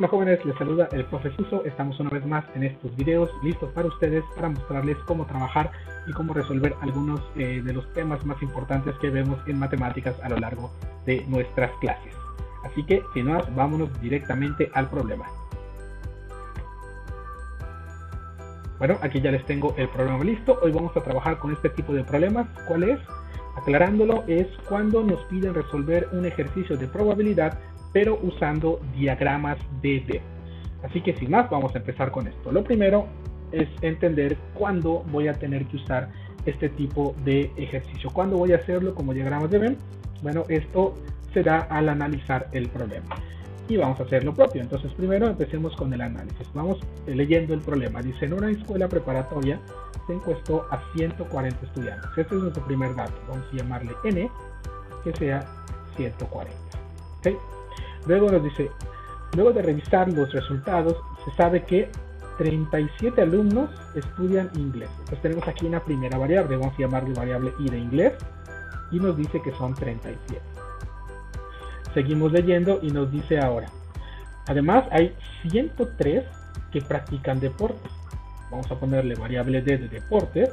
Hola jóvenes, les saluda el profe Suso. Estamos una vez más en estos videos listos para ustedes para mostrarles cómo trabajar y cómo resolver algunos de los temas más importantes que vemos en matemáticas a lo largo de nuestras clases. Así que sin más, vámonos directamente al problema. Bueno, aquí ya les tengo el problema listo. Hoy vamos a trabajar con este tipo de problemas. ¿Cuál es? Aclarándolo, es cuando nos piden resolver un ejercicio de probabilidad pero usando diagramas de Venn. Así que sin más, vamos a empezar con esto. Lo primero es entender cuándo voy a tener que usar este tipo de ejercicio. ¿Cuándo voy a hacerlo como diagramas de Venn? Bueno, esto será al analizar el problema. Y vamos a hacer lo propio. Entonces primero empecemos con el análisis. Vamos leyendo el problema. Dice, en una escuela preparatoria se encuestó a 140 estudiantes. Este es nuestro primer dato. Vamos a llamarle N, que sea 140. ¿Okay? Luego nos dice, luego de revisar los resultados, se sabe que 37 alumnos estudian inglés. Entonces tenemos aquí una primera variable, vamos a llamarle variable I de inglés, y nos dice que son 37. Seguimos leyendo y nos dice ahora, además hay 103 que practican deportes. Vamos a ponerle variable D de deportes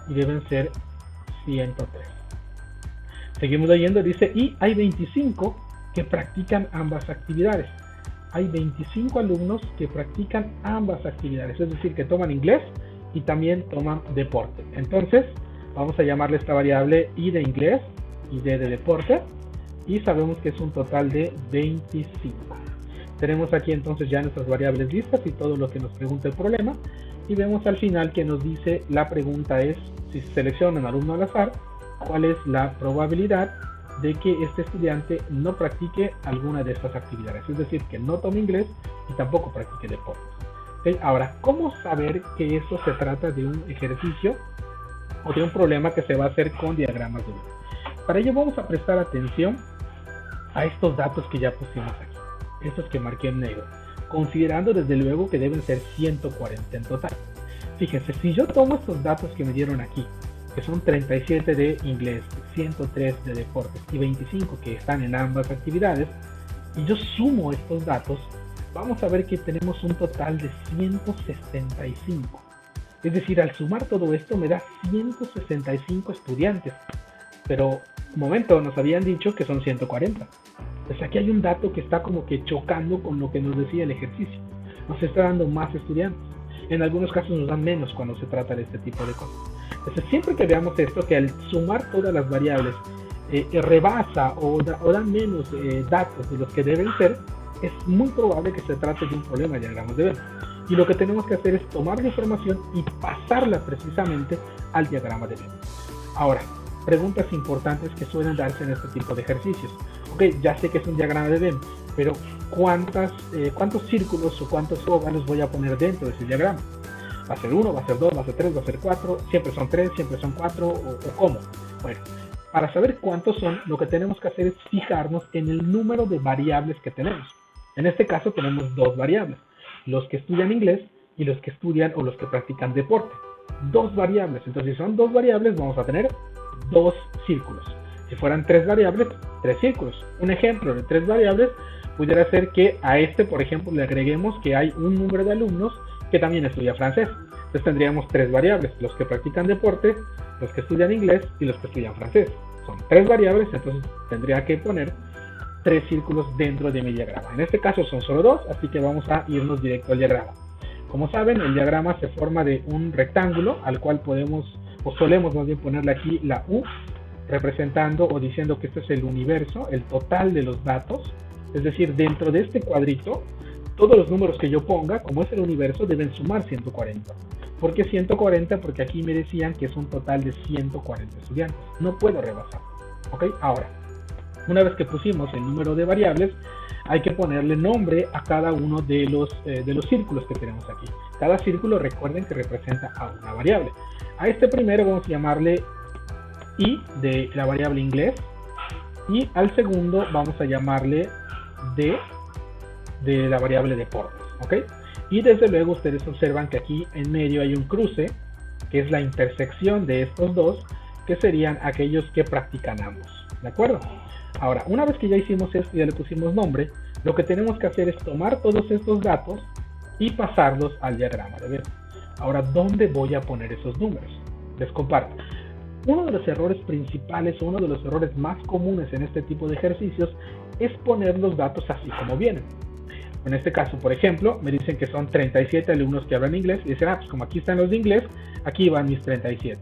y deben ser 103. Seguimos leyendo, dice, y hay 25 que practican ambas actividades. Hay 25 alumnos que practican ambas actividades, es decir, que toman inglés y también toman deporte. Entonces, vamos a llamarle esta variable I de inglés y D de deporte, y sabemos que es un total de 25. Tenemos aquí entonces ya nuestras variables listas y todo lo que nos pregunta el problema, y vemos al final que nos dice, la pregunta es, si se selecciona un alumno al azar, ¿cuál es la probabilidad de que este estudiante no practique alguna de estas actividades? Es decir, que no tome inglés y tampoco practique deportes. ¿Okay? Ahora, ¿cómo saber que esto se trata de un ejercicio o de un problema que se va a hacer con diagramas de Venn? Para ello vamos a prestar atención a estos datos que ya pusimos aquí, estos que marqué en negro, considerando desde luego que deben ser 140 en total. Fíjense, si yo tomo estos datos que me dieron aquí, que son 37 de inglés, 103 de deportes y 25 que están en ambas actividades, y yo sumo estos datos, vamos a ver que tenemos un total de 165. Es decir, al sumar todo esto me da 165 estudiantes. Pero, un momento, nos habían dicho que son 140. Pues aquí hay un dato que está como que chocando con lo que nos decía el ejercicio. Nos está dando más estudiantes. En algunos casos nos dan menos cuando se trata de este tipo de cosas. Entonces, siempre que veamos esto, que al sumar todas las variables rebasa o da menos datos de los que deben ser, es muy probable que se trate de un problema de diagramas de Venn. Y lo que tenemos que hacer es tomar la información y pasarla precisamente al diagrama de Venn. Ahora, preguntas importantes que suelen darse en este tipo de ejercicios. Ok, ya sé que es un diagrama de Venn, pero ¿cuántos círculos o cuántos óvalos voy a poner dentro de ese diagrama? ¿Va a ser 1, va a ser 2, va a ser 3, va a ser 4? ¿Siempre son 3, siempre son 4 o cómo? Bueno, para saber cuántos son, lo que tenemos que hacer es fijarnos en el número de variables que tenemos. En este caso tenemos dos variables, los que estudian inglés y los que estudian o los que practican deporte. Dos variables, entonces si son dos variables vamos a tener dos círculos. Si fueran tres variables, tres círculos. Un ejemplo de tres variables pudiera ser que a este, por ejemplo, le agreguemos que hay un número de alumnos que también estudia francés. Entonces tendríamos tres variables, los que practican deporte, los que estudian inglés y los que estudian francés. Son tres variables, entonces tendría que poner tres círculos dentro de mi diagrama. En este caso son solo dos, así que vamos a irnos directo al diagrama. Como saben, el diagrama se forma de un rectángulo al cual podemos, o solemos más bien ponerle aquí la U, representando o diciendo que este es el universo, el total de los datos. Es decir, dentro de este cuadrito, todos los números que yo ponga, como es el universo, deben sumar 140. ¿Por qué 140? Porque aquí me decían que es un total de 140 estudiantes. No puedo rebasar. ¿Ok? Ahora, una vez que pusimos el número de variables, hay que ponerle nombre a cada uno de los círculos que tenemos aquí. Cada círculo, recuerden que representa a una variable. A este primero vamos a llamarle I de la variable inglés. Y al segundo vamos a llamarle D de la variable deportes, ¿ok? Y desde luego ustedes observan que aquí en medio hay un cruce, que es la intersección de estos dos, que serían aquellos que practican ambos. ¿De acuerdo? Ahora, una vez que ya hicimos esto y ya le pusimos nombre, lo que tenemos que hacer es tomar todos estos datos y pasarlos al diagrama de Venn. Ahora, ¿dónde voy a poner esos números? Les comparto. Uno de los errores principales o uno de los errores más comunes en este tipo de ejercicios es poner los datos así como vienen. En este caso, por ejemplo, me dicen que son 37 alumnos que hablan inglés y dicen, pues como aquí están los de inglés, aquí van mis 37.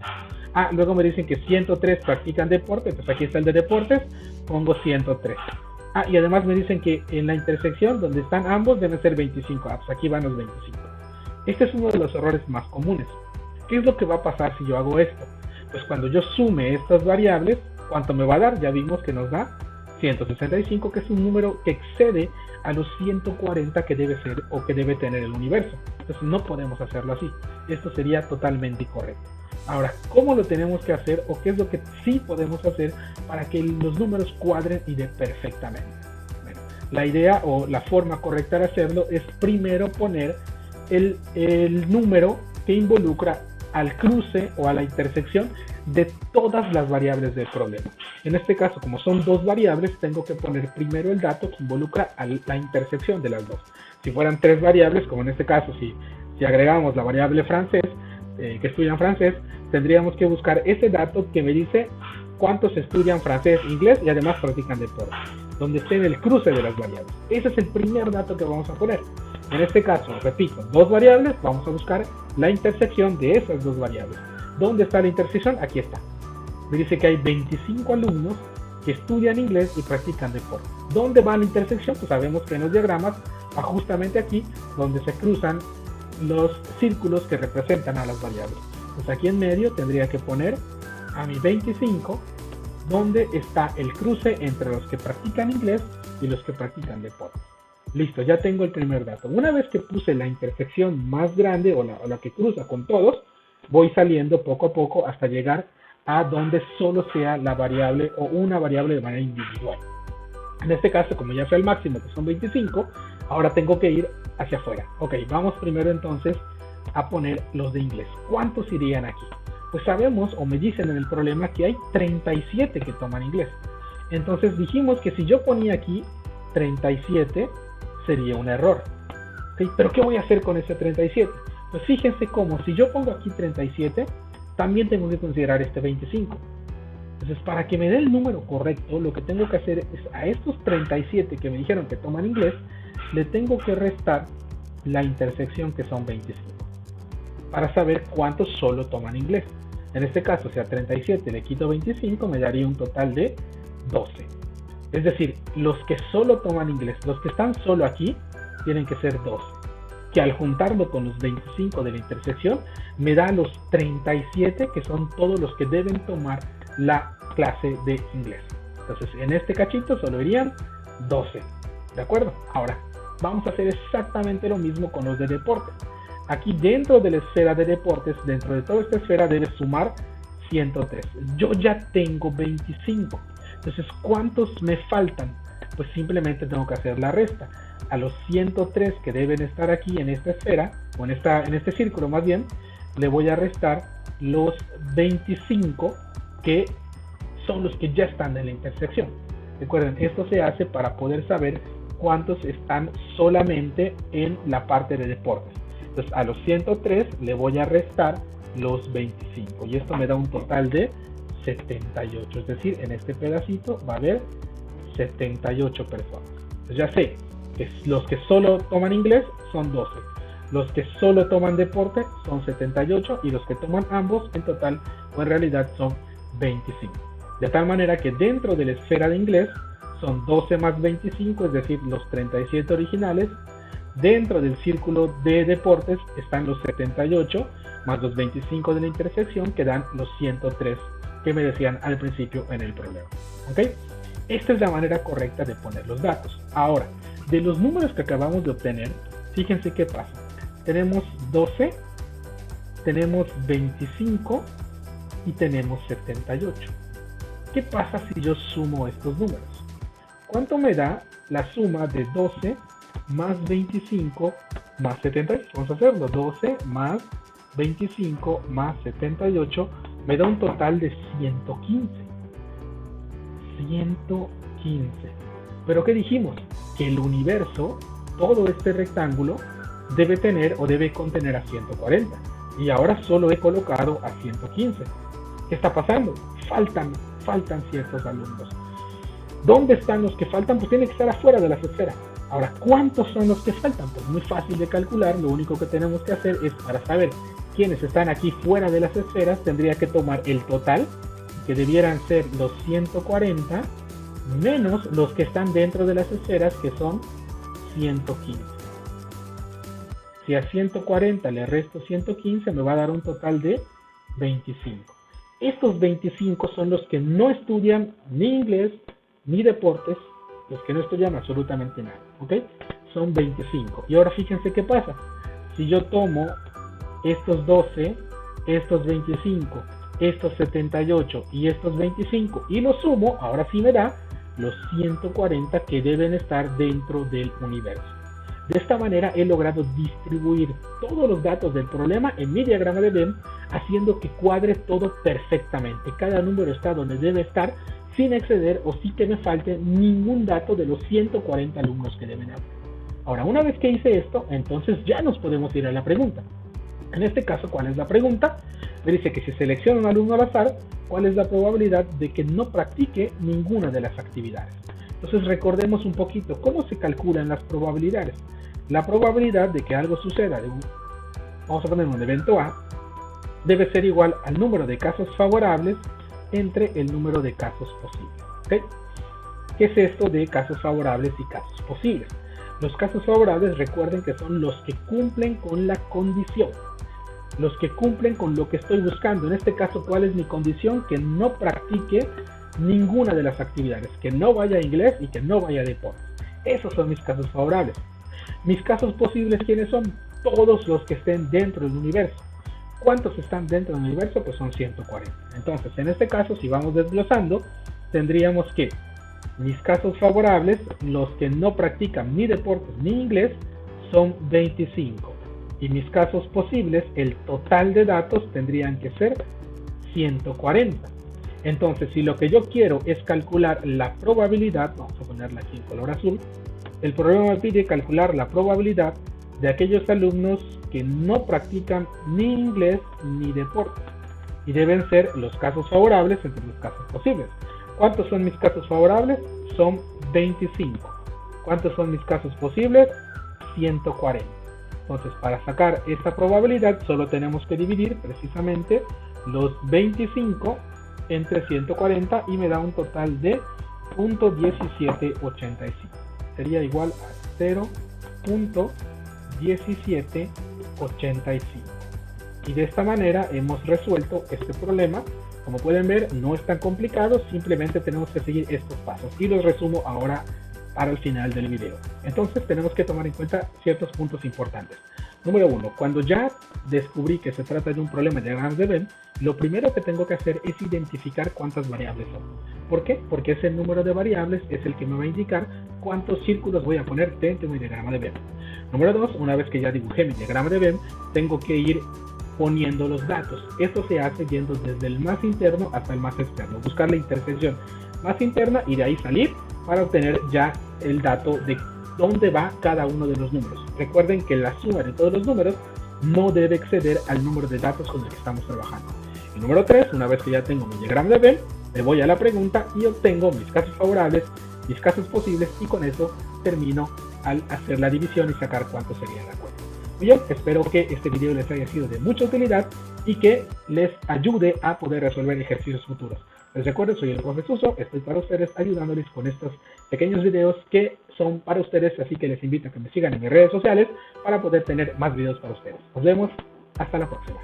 Luego me dicen que 103 practican deporte, pues aquí está el de deportes, pongo 103. Y además me dicen que en la intersección donde están ambos deben ser 25, pues aquí van los 25. Este es uno de los errores más comunes. ¿Qué es lo que va a pasar si yo hago esto? Pues cuando yo sume estas variables, ¿cuánto me va a dar? Ya vimos que nos da 165, que es un número que excede a los 140 que debe ser o que debe tener el universo. Entonces no podemos hacerlo así. Esto sería totalmente incorrecto. Ahora, ¿cómo lo tenemos que hacer o qué es lo que sí podemos hacer para que los números cuadren y den perfectamente? Bueno, la idea o la forma correcta de hacerlo es primero poner el número que involucra al cruce o a la intersección de todas las variables del problema. En este caso, como son dos variables, tengo que poner primero el dato que involucra a la intersección de las dos. Si fueran tres variables, como en este caso, si agregamos la variable francés, que estudian francés, tendríamos que buscar ese dato que me dice cuántos estudian francés, inglés y además practican deporte, donde esté en el cruce de las variables. Ese es el primer dato que vamos a poner. En este caso, repito, dos variables, vamos a buscar la intersección de esas dos variables. ¿Dónde está la intersección? Aquí está. Me dice que hay 25 alumnos que estudian inglés y practican deporte. ¿Dónde va la intersección? Pues sabemos que en los diagramas va justamente aquí, donde se cruzan los círculos que representan a las variables. Pues aquí en medio tendría que poner a mi 25, donde está el cruce entre los que practican inglés y los que practican deporte. Listo, ya tengo el primer dato. Una vez que puse la intersección más grande o la que cruza con todos, voy saliendo poco a poco hasta llegar a donde solo sea la variable o una variable de manera individual. En este caso, como ya fue el máximo, que son 25, ahora tengo que ir hacia afuera. Ok, vamos primero entonces a poner los de inglés. ¿Cuántos irían aquí? Pues sabemos o me dicen en el problema que hay 37 que toman inglés. Entonces dijimos que si yo ponía aquí 37 sería un error. ¿Okay? ¿Pero qué voy a hacer con ese 37? Pues fíjense cómo, si yo pongo aquí 37, también tengo que considerar este 25. Entonces, para que me dé el número correcto, lo que tengo que hacer es a estos 37 que me dijeron que toman inglés, le tengo que restar la intersección que son 25, para saber cuántos solo toman inglés. En este caso, si a 37 le quito 25, me daría un total de 12. Es decir, los que solo toman inglés, los que están solo aquí, tienen que ser 12. Que al juntarlo con los 25 de la intersección, me da los 37, que son todos los que deben tomar la clase de inglés. Entonces, en este cachito solo irían 12. ¿De acuerdo? Ahora, vamos a hacer exactamente lo mismo con los de deporte. Aquí dentro de la esfera de deportes, dentro de toda esta esfera, debes sumar 103. Yo ya tengo 25. Entonces, ¿cuántos me faltan? Pues simplemente tengo que hacer la resta. A los 103 que deben estar aquí en esta esfera, o en este círculo más bien, le voy a restar los 25 que son los que ya están en la intersección. Recuerden, esto se hace para poder saber cuántos están solamente en la parte de deportes. Entonces, a los 103 le voy a restar los 25 y esto me da un total de 78, es decir, en este pedacito va a haber 78 personas. Entonces ya sé que los que solo toman inglés son 12, los que solo toman deporte son 78 y los que toman ambos en total o en realidad son 25. De tal manera que dentro de la esfera de inglés son 12 más 25, es decir, los 37 originales. Dentro del círculo de deportes están los 78 más los 25 de la intersección, que dan los 103 que me decían al principio en el problema. ¿Ok? Esta es la manera correcta de poner los datos. Ahora, de los números que acabamos de obtener, fíjense qué pasa. Tenemos 12, tenemos 25 y tenemos 78. ¿Qué pasa si yo sumo estos números? ¿Cuánto me da la suma de 12 más 25 más 78? Vamos a hacerlo. 12 más 25 más 78 me da un total de 115. 115. Pero ¿qué dijimos? Que el universo, todo este rectángulo, debe tener o debe contener a 140. Y ahora solo he colocado a 115. ¿Qué está pasando? Faltan ciertos alumnos. ¿Dónde están los que faltan? Pues tienen que estar afuera de las esferas. Ahora, ¿cuántos son los que faltan? Pues muy fácil de calcular. Lo único que tenemos que hacer es, para saber quiénes están aquí fuera de las esferas, tendría que tomar el total, que debieran ser los 140, menos los que están dentro de las esferas, que son 115. Si a 140 le resto 115, me va a dar un total de 25. Estos 25 son los que no estudian ni inglés ni deportes, los que no estudian absolutamente nada, ¿ok? Son 25. Y ahora fíjense qué pasa. Si yo tomo estos 12, estos 25, estos 78 y estos 25 y los sumo, ahora sí me da los 140 que deben estar dentro del universo. De esta manera he logrado distribuir todos los datos del problema en mi diagrama de Venn, haciendo que cuadre todo perfectamente. Cada número está donde debe estar, sin exceder o sin que me falte ningún dato de los 140 alumnos que deben haber. Ahora, una vez que hice esto, entonces ya nos podemos ir a la pregunta. En este caso, ¿cuál es la pregunta? Me dice que si selecciona un alumno al azar, ¿cuál es la probabilidad de que no practique ninguna de las actividades? Entonces recordemos un poquito cómo se calculan las probabilidades. La probabilidad de que algo suceda, vamos a poner un evento A, debe ser igual al número de casos favorables entre el número de casos posibles. ¿Okay? ¿Qué es esto de casos favorables y casos posibles? Los casos favorables, recuerden que son los que cumplen con la condición, los que cumplen con lo que estoy buscando. En este caso, ¿cuál es mi condición? Que no practique ninguna de las actividades, que no vaya a inglés y que no vaya a deportes. Esos son mis casos favorables. Mis casos posibles, ¿quiénes son? Todos los que estén dentro del universo. ¿Cuántos están dentro del universo? Pues son 140. Entonces, en este caso, si vamos desglosando, tendríamos que mis casos favorables, los que no practican ni deportes ni inglés, son 25. Y mis casos posibles, el total de datos tendrían que ser 140. Entonces, si lo que yo quiero es calcular la probabilidad, vamos a ponerla aquí en color azul, el programa me pide calcular la probabilidad de aquellos alumnos que no practican ni inglés ni deporte. Y deben ser los casos favorables entre los casos posibles. ¿Cuántos son mis casos favorables? Son 25. ¿Cuántos son mis casos posibles? 140. Entonces, para sacar esta probabilidad, solo tenemos que dividir precisamente los 25 entre 140 y me da un total de 0.1785. Sería igual a 0.1785. Y de esta manera hemos resuelto este problema. Como pueden ver, no es tan complicado, simplemente tenemos que seguir estos pasos y los resumo ahora para el final del video. Entonces tenemos que tomar en cuenta ciertos puntos importantes. Número 1, cuando ya descubrí que se trata de un problema de diagramas de Venn, lo primero que tengo que hacer es identificar cuántas variables son. ¿Por qué? Porque ese número de variables es el que me va a indicar cuántos círculos voy a poner dentro de mi diagrama de Venn. Número 2, una vez que ya dibujé mi diagrama de Venn, tengo que ir poniendo los datos. Esto se hace yendo desde el más interno hasta el más externo. Buscar la intersección más interna y de ahí salir para obtener ya el dato de dónde va cada uno de los números. Recuerden que la suma de todos los números no debe exceder al número de datos con el que estamos trabajando. Y número 3, una vez que ya tengo mi diagrama de Venn, me voy a la pregunta y obtengo mis casos favorables, mis casos posibles, y con eso termino al hacer la división y sacar cuánto sería la cuenta. Muy bien, espero que este video les haya sido de mucha utilidad y que les ayude a poder resolver ejercicios futuros. Les recuerdo, soy el profe Suso, estoy para ustedes ayudándoles con estos pequeños videos que son para ustedes, así que les invito a que me sigan en mis redes sociales para poder tener más videos para ustedes. Nos vemos, hasta la próxima.